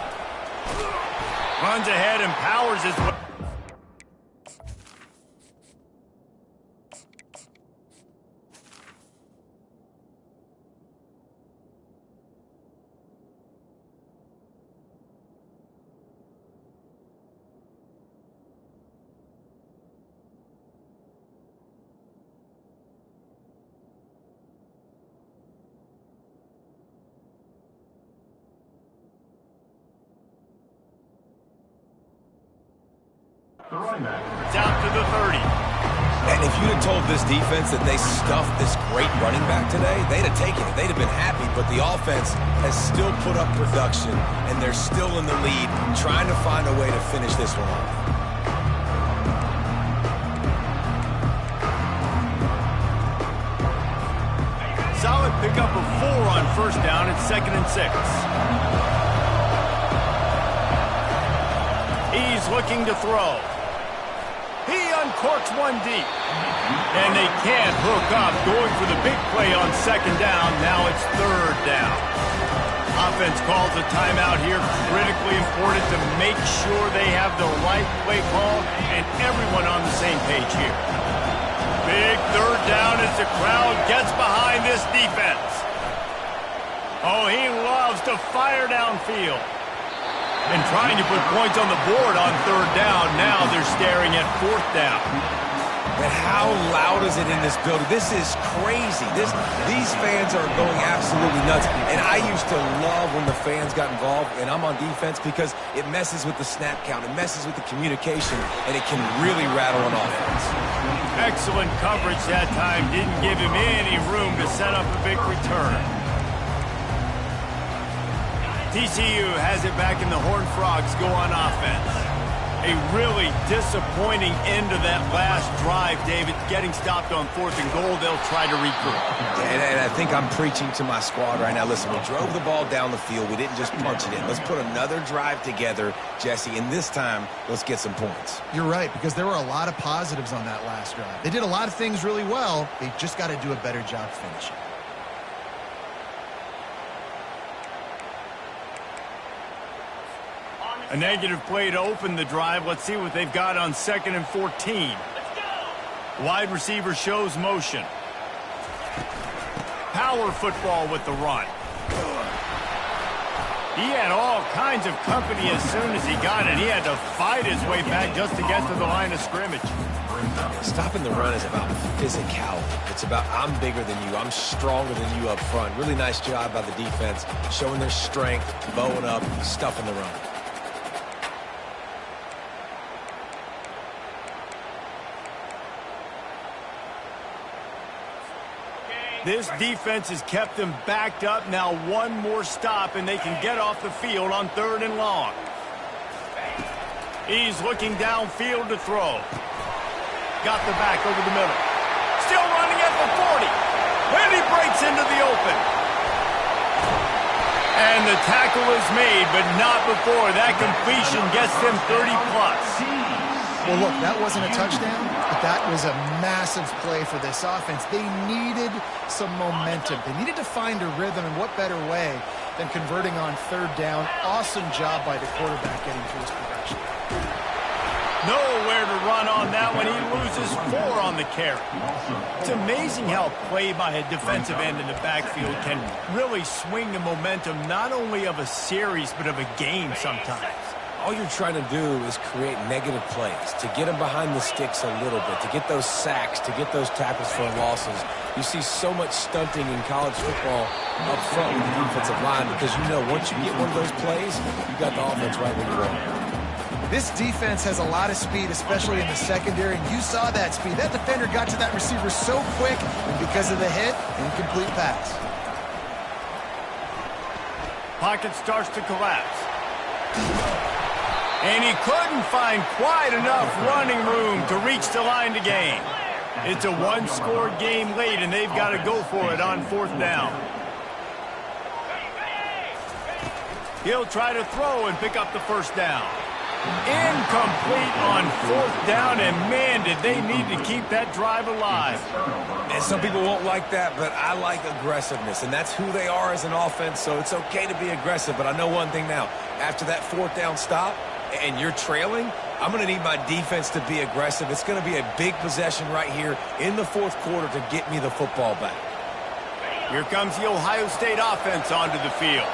Runs ahead and powers his way. It's out to the 30. And if you'd have told this defense that they stuffed this great running back today, they'd have taken it. They'd have been happy, but the offense has still put up production, and they're still in the lead, trying to find a way to finish this one off. Solid pickup of 4 on first down. It's 2nd and 6. He's looking to throw. He uncorks one deep. And they can't hook up, going for the big play on 2nd down. Now it's 3rd down. Offense calls a timeout here. Critically important to make sure they have the right play call and everyone on the same page here. Big third down as the crowd gets behind this defense. Oh, he loves to fire downfield. And trying to put points on the board on third down. Now they're staring at fourth down. And how loud is it in this building? This is crazy. These fans are going absolutely nuts. And I used to love when the fans got involved, and I'm on defense, because it messes with the snap count. It messes with the communication, and it can really rattle an offense. Excellent coverage that time. Didn't give him any room to set up a big return. TCU has it back, and the Horned Frogs go on offense. A really disappointing end to that last drive, David. Getting stopped on 4th and goal, they'll try to regroup. And I think I'm preaching to my squad right now. Listen, we drove the ball down the field. We didn't just punch it in. Let's put another drive together, Jesse, and this time, let's get some points. You're right, because there were a lot of positives on that last drive. They did a lot of things really well. They just got to do a better job finishing. A negative play to open the drive. Let's see what they've got on 2nd and 14. Wide receiver shows motion. Power football with the run. He had all kinds of company as soon as he got it. He had to fight his way back just to get to the line of scrimmage. Stopping the run is about physicality. It's about, I'm bigger than you. I'm stronger than you up front. Really nice job by the defense, showing their strength, bowing up, stuffing the run. This defense has kept them backed up. Now one more stop, and they can get off the field on 3rd and long. He's looking downfield to throw. Got the back over the middle. Still running at the 40. And he breaks into the open. And the tackle is made, but not before. That completion gets them 30+. Well, look, that wasn't a touchdown, but that was a massive play for this offense. They needed some momentum. They needed to find a rhythm, and what better way than converting on 3rd down. Awesome job by the quarterback getting through his progression. Nowhere to run on that one. He loses 4 on the carry. It's amazing how play by a defensive end in the backfield can really swing the momentum not only of a series but of a game sometimes. All you're trying to do is create negative plays, to get them behind the sticks a little bit, to get those sacks, to get those tackles for losses. You see so much stunting in college football up front with the defensive line, because you know once you get one of those plays, you got the offense right where you want. This defense has a lot of speed, especially in the secondary, and you saw that speed. That defender got to that receiver so quick, and because of the hit, incomplete pass. Pocket starts to collapse. And he couldn't find quite enough running room to reach the line to gain. It's a one-score game late, and they've got to go for it on 4th down. He'll try to throw and pick up the 1st down. Incomplete on 4th down, and man, did they need to keep that drive alive. And some people won't like that, but I like aggressiveness, and that's who they are as an offense, so it's okay to be aggressive. But I know one thing now. After that 4th down stop, and you're trailing, I'm going to need my defense to be aggressive. It's going to be a big possession right here in the 4th quarter to get me the football back. Here comes the Ohio State offense onto the field.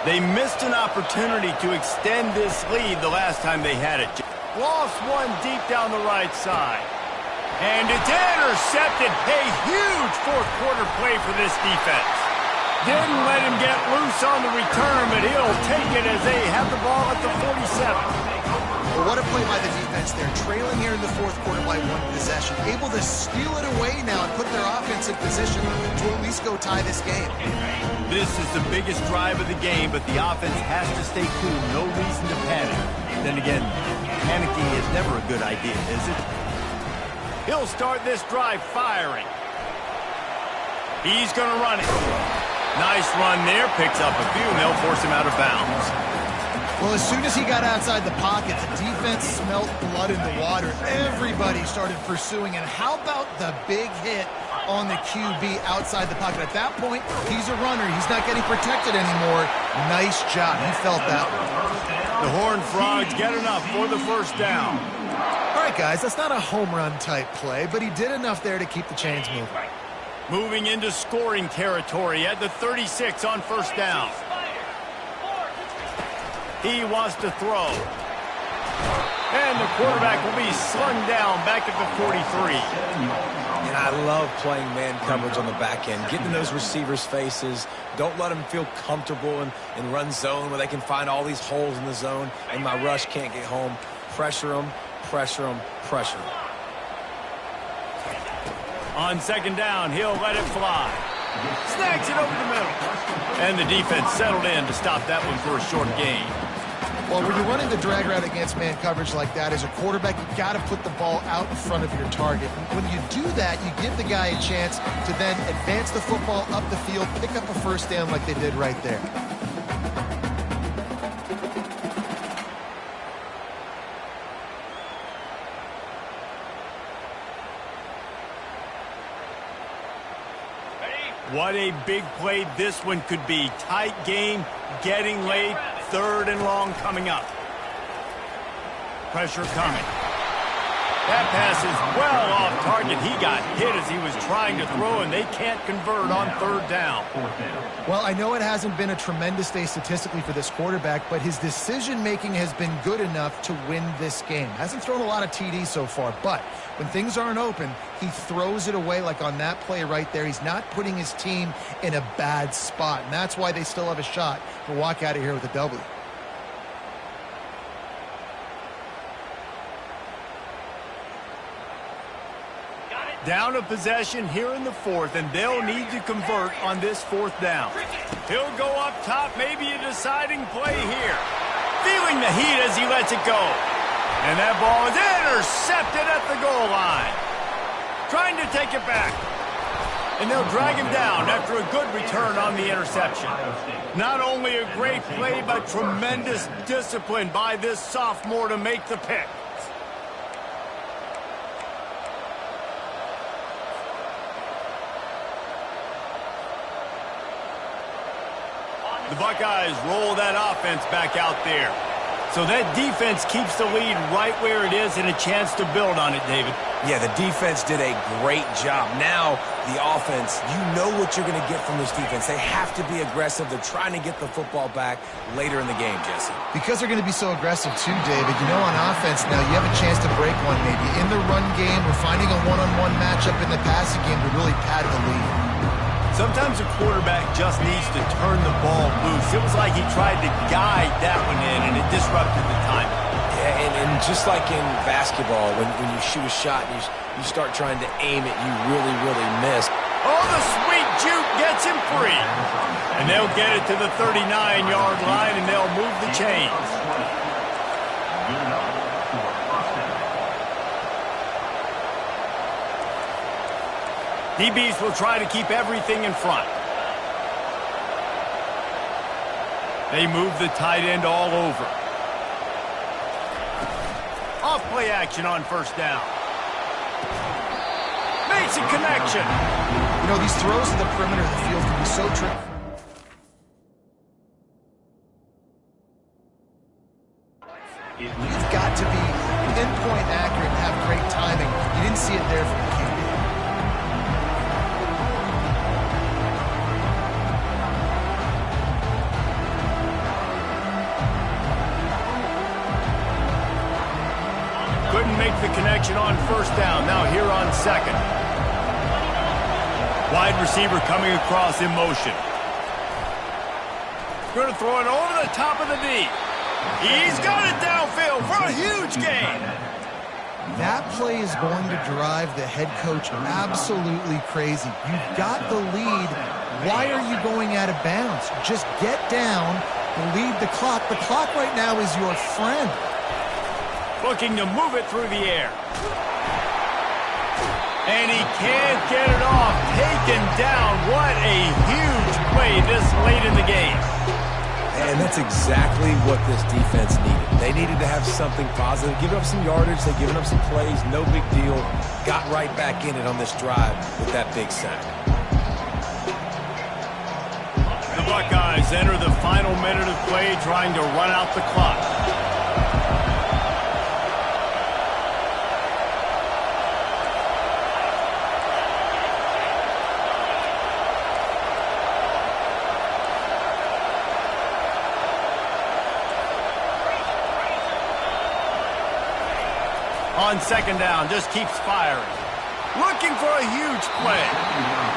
They missed an opportunity to extend this lead the last time they had it. Lost one deep down the right side. And it's intercepted. A huge 4th quarter play for this defense. Didn't let him get loose on the return, but he'll take it as they have the ball at the 47. Well, what a play by the defense there. Trailing here in the 4th quarter by 1 possession. Able to steal it away now and put their offense in position to at least go tie this game. This is the biggest drive of the game, but the offense has to stay cool. No reason to panic. Then again, panicking is never a good idea, is it? He'll start this drive firing. He's going to run it. Nice run there. Picks up a few, and they'll force him out of bounds. Well, as soon as he got outside the pocket, the defense smelled blood in the water. Everybody started pursuing, and how about the big hit on the QB outside the pocket? At that point, he's a runner. He's not getting protected anymore. Nice job. He felt that one. The Horned Frogs get enough for the first down. All right, guys, that's not a home run type play, but he did enough there to keep the chains moving. Moving into scoring territory at the 36 on first down. He wants to throw. And the quarterback will be slung down back at the 43. And I love playing man coverage on the back end, getting in those receivers' faces. Don't let them feel comfortable in run zone where they can find all these holes in the zone and my rush can't get home. Pressure them, pressure them, pressure them. On second down, he'll let it fly. Snags it over the middle. And the defense settled in to stop that one for a short gain. Well, when you're running the drag route against man coverage like that, as a quarterback, you got to put the ball out in front of your target. When you do that, you give the guy a chance to then advance the football up the field, pick up a first down like they did right there. What a big play this one could be. Tight game, getting late, third and long coming up. Pressure coming. That pass is well off target. He got hit as he was trying to throw, and they can't convert on third down. Well, I know it hasn't been a tremendous day statistically for this quarterback, but his decision-making has been good enough to win this game. Hasn't thrown a lot of TDs so far, but when things aren't open, he throws it away like on that play right there. He's not putting his team in a bad spot, and that's why they still have a shot to walk out of here with a W. Down a possession here in the fourth, and they'll need to convert on this fourth down. He'll go up top, maybe a deciding play here. Feeling the heat as he lets it go. And that ball is intercepted at the goal line. Trying to take it back. And they'll drag him down after a good return on the interception. Not only a great play, but tremendous discipline by this sophomore to make the pick. The Buckeyes roll that offense back out there. So that defense keeps the lead right where it is and a chance to build on it, David. Yeah, the defense did a great job. Now, the offense, you know what you're going to get from this defense. They have to be aggressive. They're trying to get the football back later in the game, Jesse. Because they're going to be so aggressive too, David, you know, on offense now, you have a chance to break one maybe. In the run game, we're finding a one-on-one matchup in the passing game to really pad the lead. Sometimes a quarterback just needs to turn the ball loose. It was like he tried to guide that one in, and it disrupted the timing. Yeah, and just like in basketball, when you shoot a shot and you start trying to aim it, you really, really miss. Oh, the sweet juke gets him free. And they'll get it to the 39-yard line, and they'll move the chains. DBs will try to keep everything in front. They move the tight end all over. Off play action on first down. Makes a connection. You know, these throws to the perimeter of the field can be so tricky. You've got to be pinpoint accurate and have great timing. You didn't see it there from the QB. Couldn't make the connection on first down. Now here on second. Wide receiver coming across in motion. Going to throw it over the top of the D. He's got it downfield for a huge gain. That play is going to drive the head coach absolutely crazy. You've got the lead. Why are you going out of bounds? Just get down, lead the clock. The clock right now is your friend. Looking to move it through the air. And he can't get it off. Taken down. What a huge play this late in the game. And that's exactly what this defense needed. They needed to have something positive. Giving up some yardage, they've given up some plays, no big deal. Got right back in it on this drive with that big sack. The Buckeyes As enter the final minute of play, trying to run out the clock. On second down, just keeps firing. Looking for a huge play.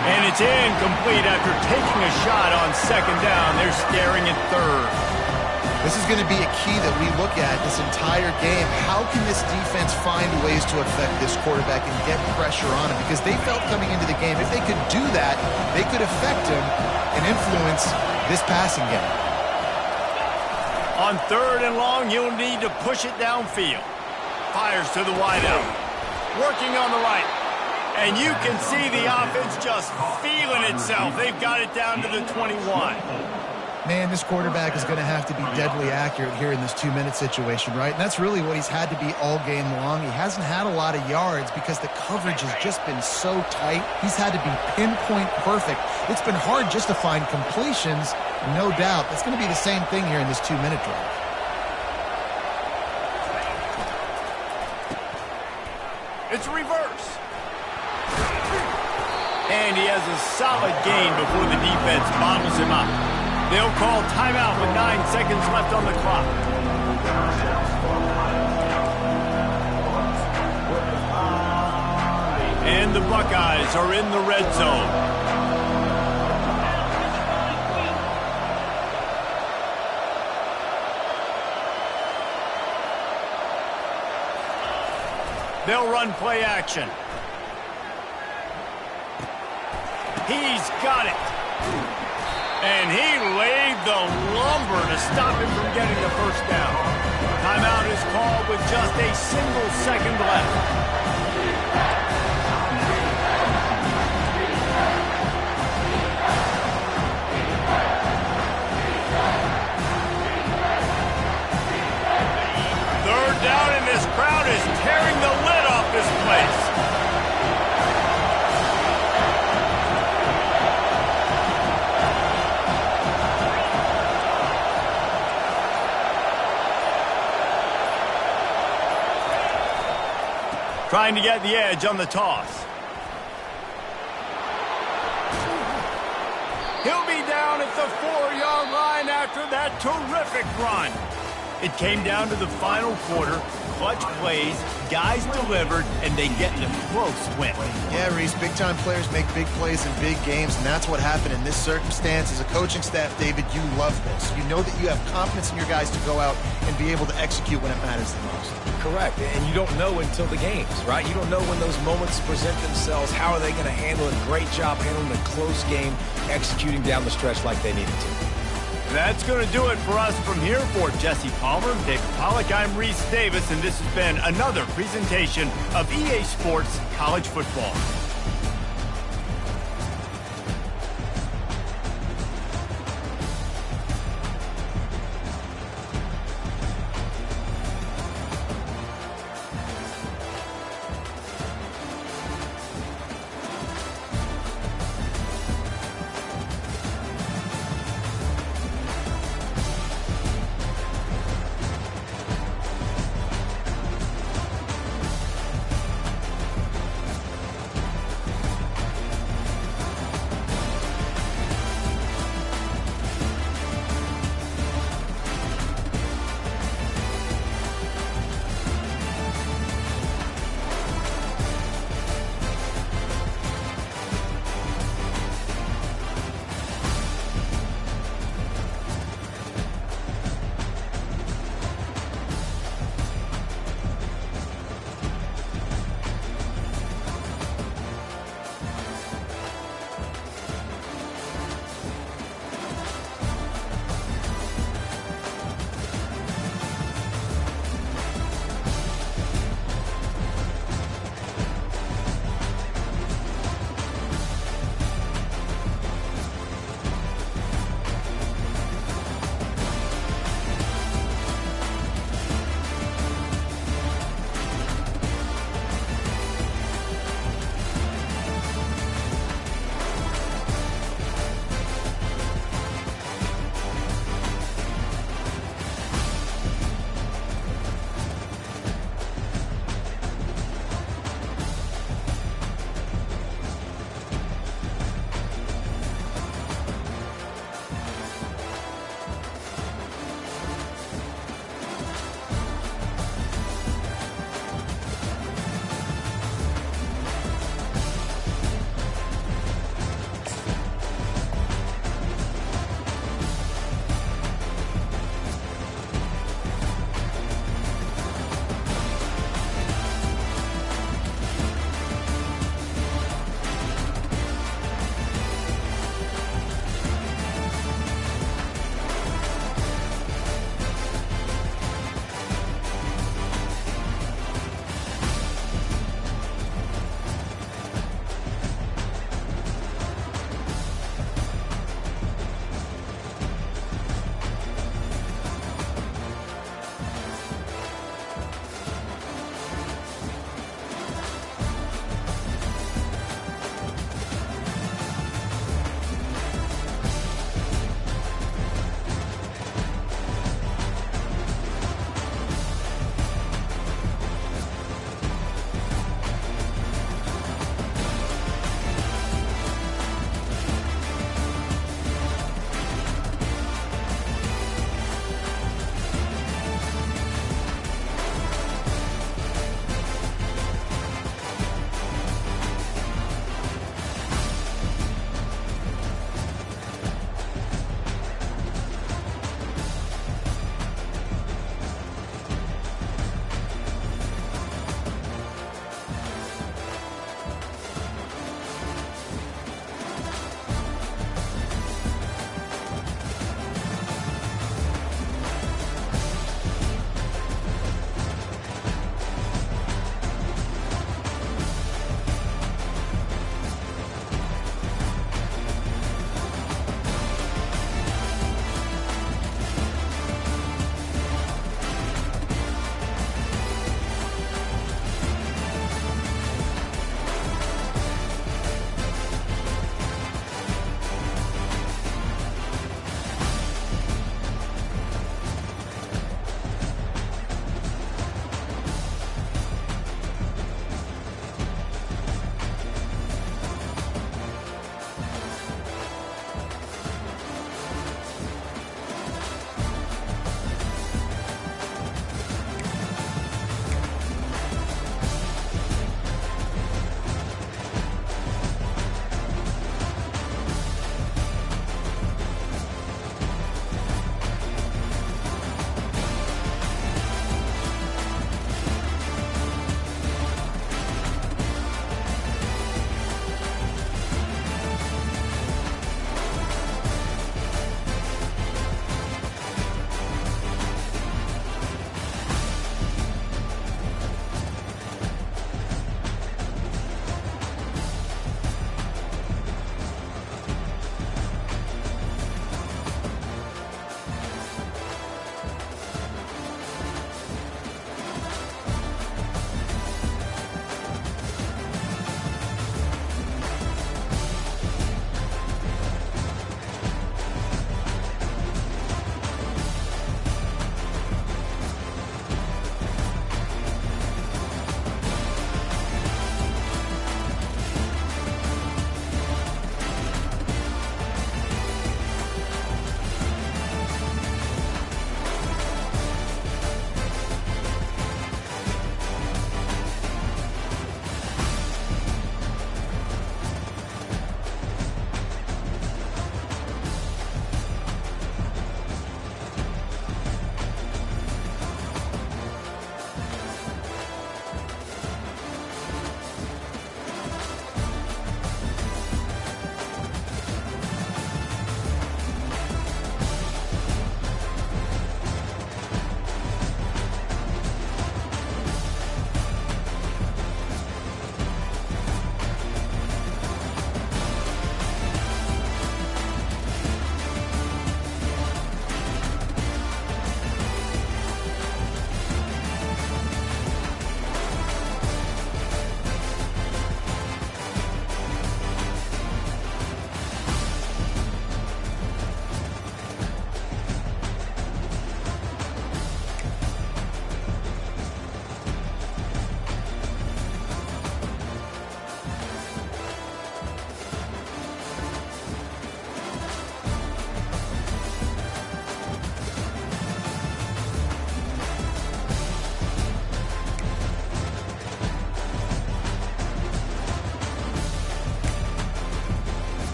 And it's incomplete after taking a shot on second down. They're staring at third. This is going to be a key that we look at this entire game. How can this defense find ways to affect this quarterback and get pressure on him? Because they felt coming into the game, if they could do that, they could affect him and influence this passing game. On third and long, you'll need to push it downfield. Fires to the wideout. Working on the right. And you can see the offense just feeling itself. They've got it down to the 21. Man, this quarterback is going to have to be deadly accurate here in this 2-minute situation, right? And that's really what he's had to be all game long. He hasn't had a lot of yards because the coverage has just been so tight. He's had to be pinpoint perfect. It's been hard just to find completions, no doubt. That's going to be the same thing here in this 2-minute drive. It's a reverse. And he has a solid gain before the defense bottles him up. They'll call timeout with 9 seconds left on the clock. And the Buckeyes are in the red zone. They'll run play action. He's got it. And he laid the lumber to stop him from getting the first down. Timeout is called with just a single second left. Third down, and this crowd is tearing the lid off this place. Trying to get the edge on the toss. He'll be down at the 4-yard line after that terrific run. It came down to the final quarter. Clutch plays, guys delivered, and they get a close win. Yeah, Reese, big-time players make big plays in big games, and that's what happened in this circumstance. As a coaching staff, David, you love this. You know that you have confidence in your guys to go out and be able to execute when it matters the most. Correct, and you don't know until the games, right? You don't know when those moments present themselves. How are they going to handle it? Great job handling a close game, executing down the stretch like they needed to. That's going to do it for us from here. For Jesse Palmer, David Pollack, I'm Reese Davis, and this has been another presentation of EA Sports College Football.